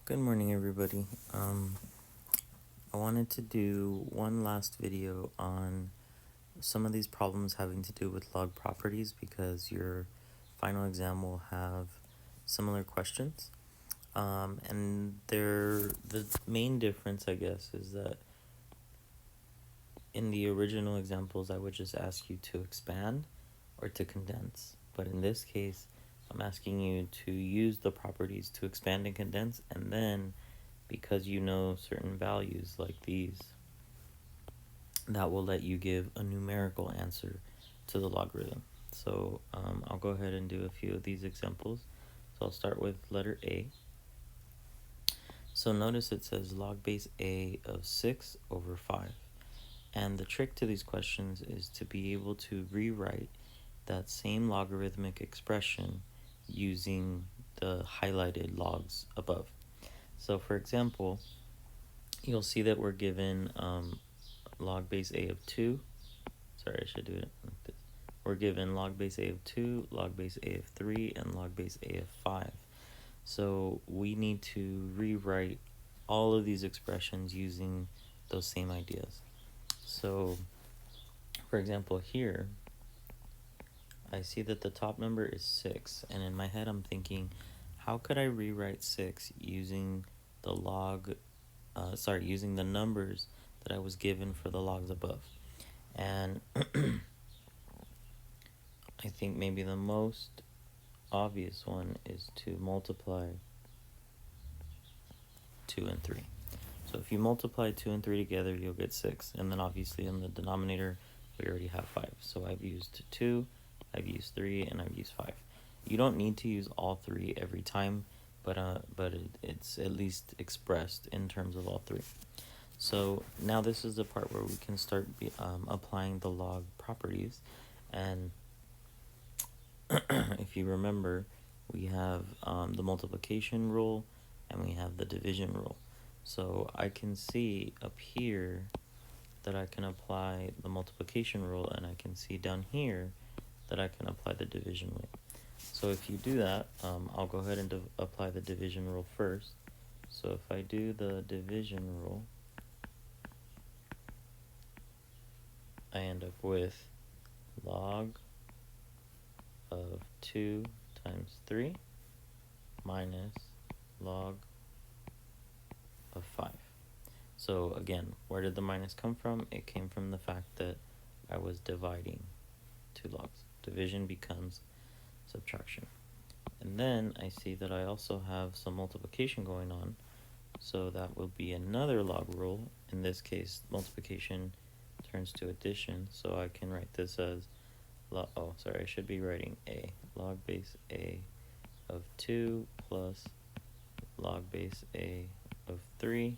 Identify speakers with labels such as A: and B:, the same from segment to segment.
A: Good morning, everybody. I wanted to do one last video on some of these problems having to do with log properties because your final exam will have similar questions. And the main difference, I guess, is that in the original examples, I would just ask you to expand or to condense. But in this case, I'm asking you to use the properties to expand and condense, and then because you know certain values like these, that will let you give a numerical answer to the logarithm. So I'll go ahead and do a few of these examples. So I'll start with letter A. So notice it says log base A of 6 over 5. And the trick to these questions is to be able to rewrite that same logarithmic expression using the highlighted logs above. So for example, you'll see that we're given log base A of 2. Sorry, I should do it like this. We're given log base A of 2, log base A of 3, and log base A of 5. So we need to rewrite all of these expressions using those same ideas. So, for example, here, I see that the top number is 6, and in my head I'm thinking, how could I rewrite 6 using the using the numbers that I was given for the logs above? And I think maybe the most obvious one is to multiply 2 and 3. So if you multiply 2 and 3 together, you'll get 6. And then obviously in the denominator, we already have 5. So I've used 2, I've used 3, and I've used 5. You don't need to use all 3 every time, but it's at least expressed in terms of all 3. So now this is the part where we can start applying the log properties. And if you remember, we have the multiplication rule and we have the division rule. So I can see up here that I can apply the multiplication rule, and I can see down here that I can apply the division rule. So if you do that, I'll go ahead and apply the division rule first. So if I do the division rule, I end up with log of 2 times 3 minus log of 5. So again, where did the minus come from? It came from the fact that I was dividing two logs. Division becomes subtraction. And then I see that I also have some multiplication going on. So that will be another log rule. In this case, multiplication turns to addition. So I can write this as, I should be writing A. Log base A of 2 plus log base A of 3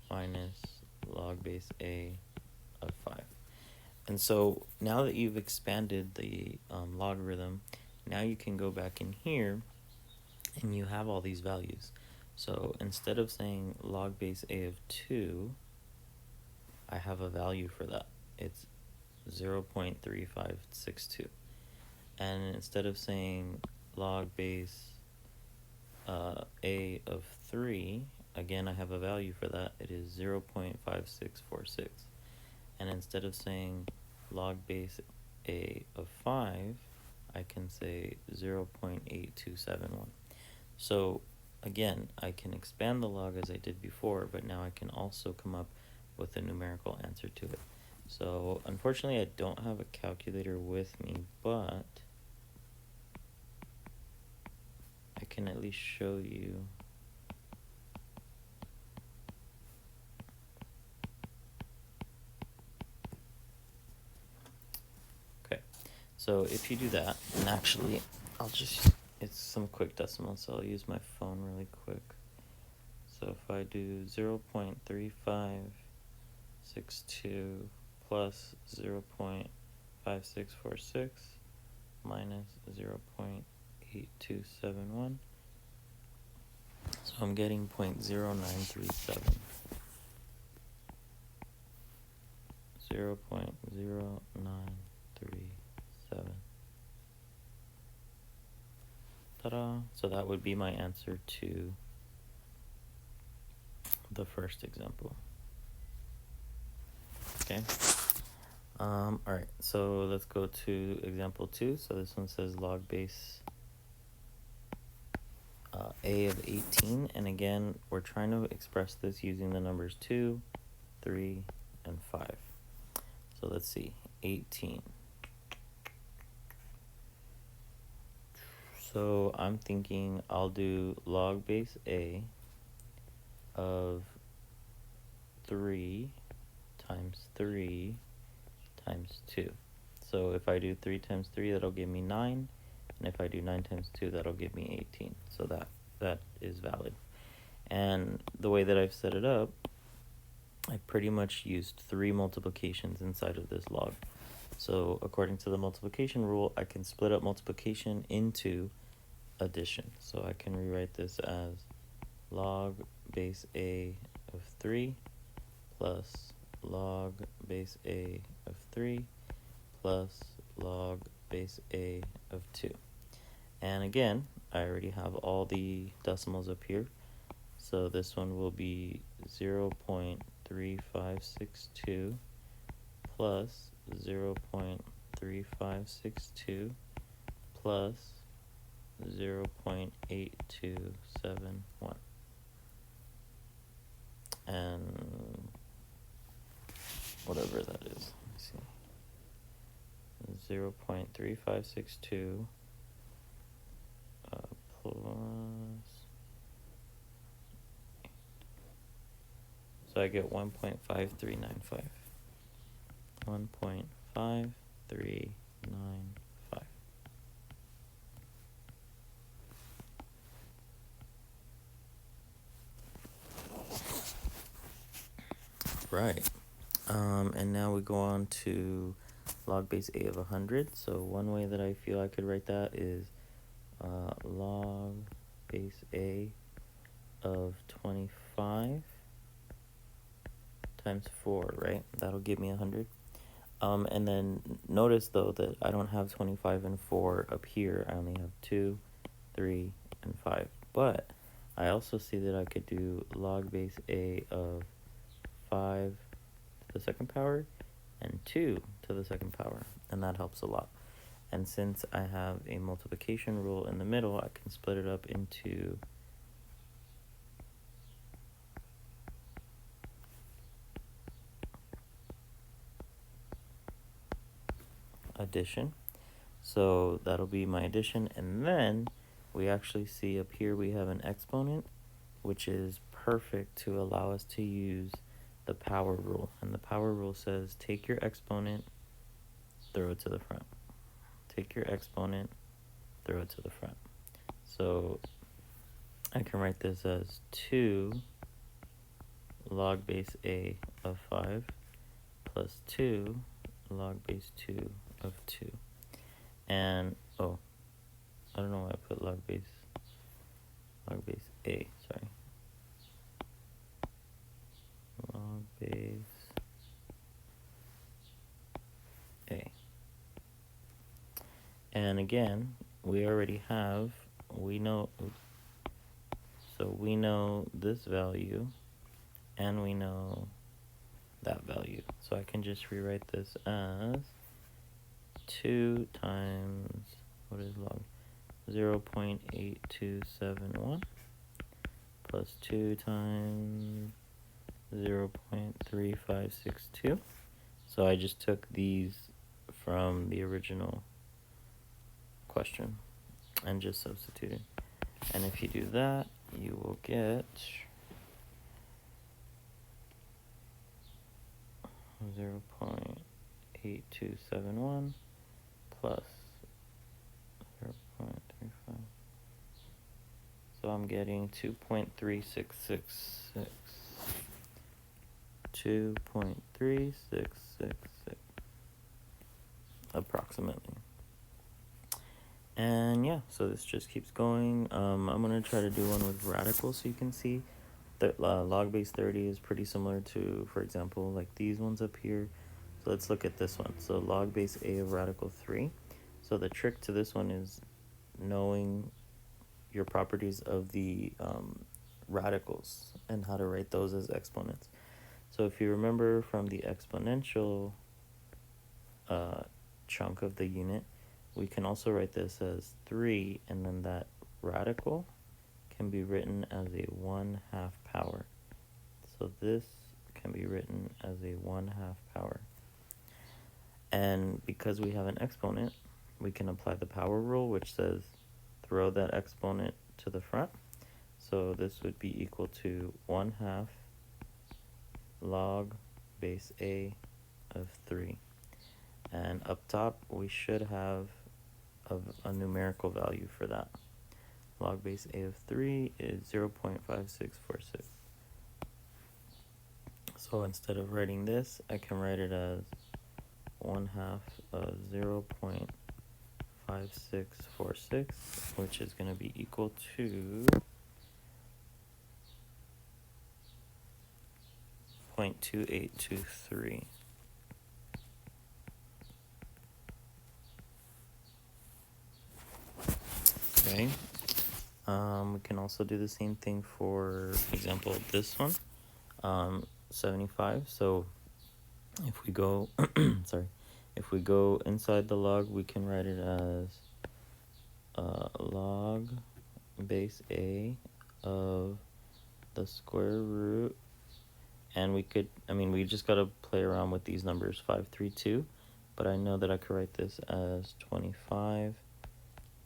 A: minus log base A of 5. And so now that you've expanded the logarithm, now you can go back in here and you have all these values. So instead of saying log base A of 2, I have a value for that. It's 0.3562. And instead of saying log base A of 3, again, I have a value for that. It is 0.5646. And instead of saying log base A of 5, I can say 0.8271. So again, I can expand the log as I did before, but now I can also come up with a numerical answer to it. So unfortunately, I don't have a calculator with me, but I can at least show you. Okay, so if you do that, and actually, it's some quick decimals, so I'll use my phone really quick. So if I do 0.3562 plus 0.5646 minus 0.8271, so I'm getting 0.0937. 0.0937. Ta-da! So that would be my answer to the first example. Okay. All right, so let's go to example 2. So this one says log base a of 18, and again, we're trying to express this using the numbers 2, 3, and 5. So let's see, 18. So I'm thinking I'll do log base a of 3 times 3 times 2. So if I do 3 times 3, that'll give me 9. And if I do 9 times 2, that'll give me 18. So that is valid. And the way that I've set it up, I pretty much used 3 multiplications inside of this log. So according to the multiplication rule, I can split up multiplication into addition. So I can rewrite this as log base a of 3 plus log base a of 3 plus log base a of 2. And again, I already have all the decimals up here. So this one will be 0.3562 plus 0.3562 plus 0.8271. And whatever that is, let me see. 0.3562 plus, so I get 1.5395. 1.5395. Right. And now we go on to log base a of 100. So one way that I feel I could write that is log base a of 25 times 4, right? That'll give me 100. And then notice though that I don't have 25 and 4 up here. I only have 2, 3, and 5. But I also see that I could do log base a of 5 to the second power and 2 to the second power, and that helps a lot. And since I have a multiplication rule in the middle, I can split it up into addition. So that'll be my addition, and then we actually see up here we have an exponent, which is perfect to allow us to use the power rule. And the power rule says take your exponent, throw it to the front. Take your exponent, throw it to the front. So I can write this as 2 log base a of 5 plus 2 log base 2 of 2. And, oh, I don't know why I put log base a, sorry. Log base a. And again, we already have, we know this value, and we know that value. So I can just rewrite this as 2 times, what is log? 0.8271 plus 2 times 0.3562. So I just took these from the original question and just substituted. And if you do that, you will get 0.8271 plus 0.35. So I'm getting 2.3666. 2.3666 approximately. And yeah, so this just keeps going. I'm going to try to do one with radicals so you can see that log base 30 is pretty similar to, for example, like these ones up here. So let's look at this one. So log base a of radical 3. So the trick to this one is knowing your properties of the radicals and how to write those as exponents. So if you remember from the exponential chunk of the unit, we can also write this as 3, and then that radical can be written as a 1/2 power. So this can be written as a 1/2 power. And because we have an exponent, we can apply the power rule, which says throw that exponent to the front. So this would be equal to 1/2 log base A of 3. And up top, we should have a numerical value for that. Log base A of 3 is 0.5646. So instead of writing this, I can write it as 1/2 of 0.5646, which is going to be equal to 0.2823. Okay. We can also do the same thing for example, this one, 75. So if we go, if we go inside the log, we can write it as log base A of the square root, and we just got to play around with these numbers, 532, but I know that I could write this as 25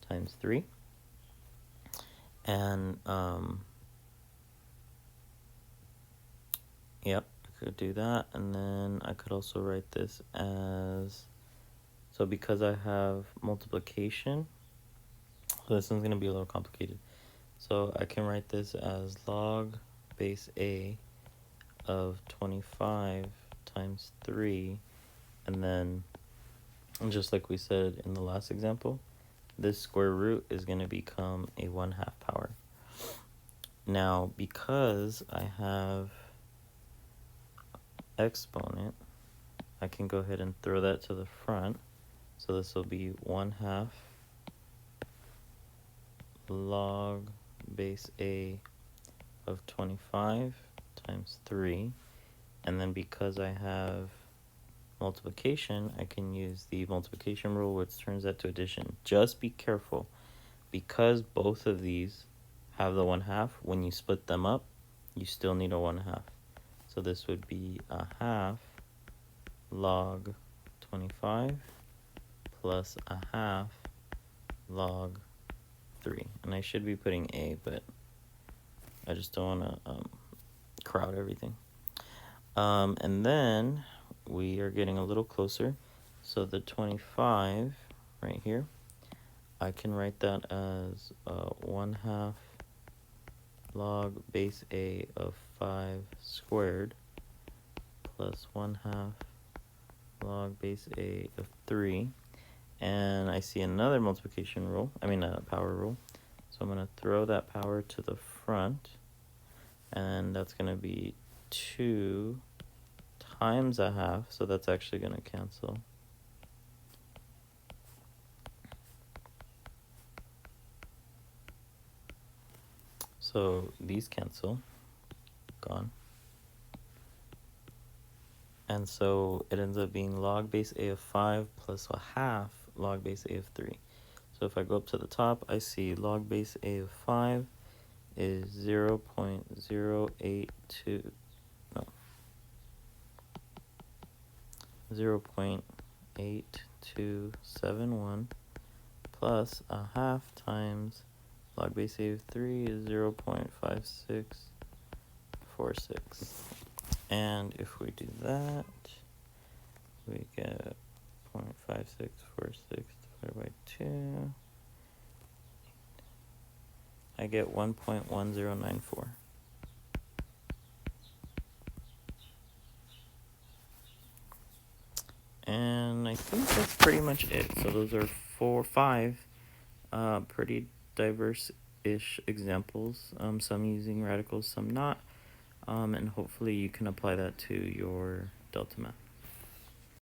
A: times 3. And yep, I could do that. And then I could also write this as, so because I have multiplication, this one's going to be a little complicated. So I can write this as log base A of 25 times 3. And then, just like we said in the last example, this square root is going to become a 1/2 power. Now, because I have exponent, I can go ahead and throw that to the front. So this will be 1/2 log base A of 25 times 3. And then because I have multiplication, I can use the multiplication rule, which turns that to addition. Just be careful, because both of these have the 1/2, when you split them up, you still need a 1/2. So this would be 1/2 log 25 plus 1/2 log 3. And I should be putting A, but I just don't want to crowd everything. And then we are getting a little closer. So the 25 right here, I can write that as 1/2 log base A of 5 squared plus 1/2 log base A of 3. And I see another multiplication rule, power rule. So I'm going to throw that power to the front, and that's going to be 2 times 1/2, so that's actually going to cancel. So these cancel, gone. And so it ends up being log base A of 5 plus 1/2 log base A of 3. So if I go up to the top, I see log base A of 5 is 0.8271 plus 1/2 times log base A of 3 is 0.5646. And if we do that, we get 0.5646 divided by 2. I get 1.1094. And I think that's pretty much it. So those are 5 pretty diverse-ish examples, some using radicals, some not, and hopefully you can apply that to your delta math.